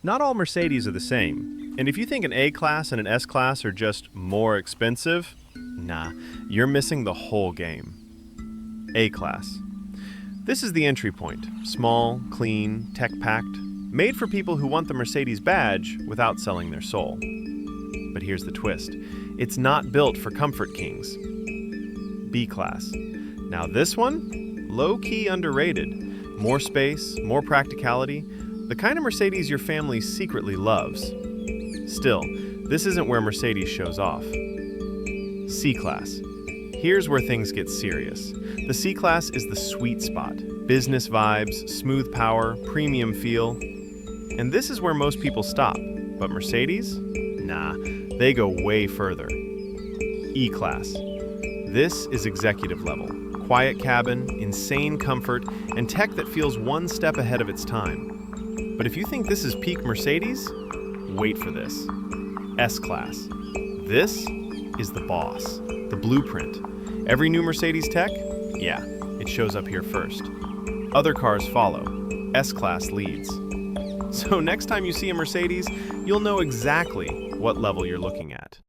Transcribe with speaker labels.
Speaker 1: Not all Mercedes are the same, and if you think an A-Class and an S-Class are just more expensive, nah, you're missing the whole game. A-Class. This is the entry point. Small, clean, tech-packed, made for people who want the Mercedes badge without selling their soul. But here's the twist. It's not built for comfort kings. B-Class. Now this one, low-key underrated. More space, more practicality, the kind of Mercedes your family secretly loves. Still, this isn't where Mercedes shows off. C-Class. Here's where things get serious. The C-Class is the sweet spot. Business vibes, smooth power, premium feel. And this is where most people stop. But Mercedes? Nah, they go way further. E-Class. This is executive level. Quiet cabin, insane comfort, and tech that feels one step ahead of its time. But if you think this is peak Mercedes, wait for this. S-Class. This is the boss, the blueprint. Every new Mercedes tech? Yeah, it shows up here first. Other cars follow. S-Class leads. So next time you see a Mercedes, you'll know exactly what level you're looking at.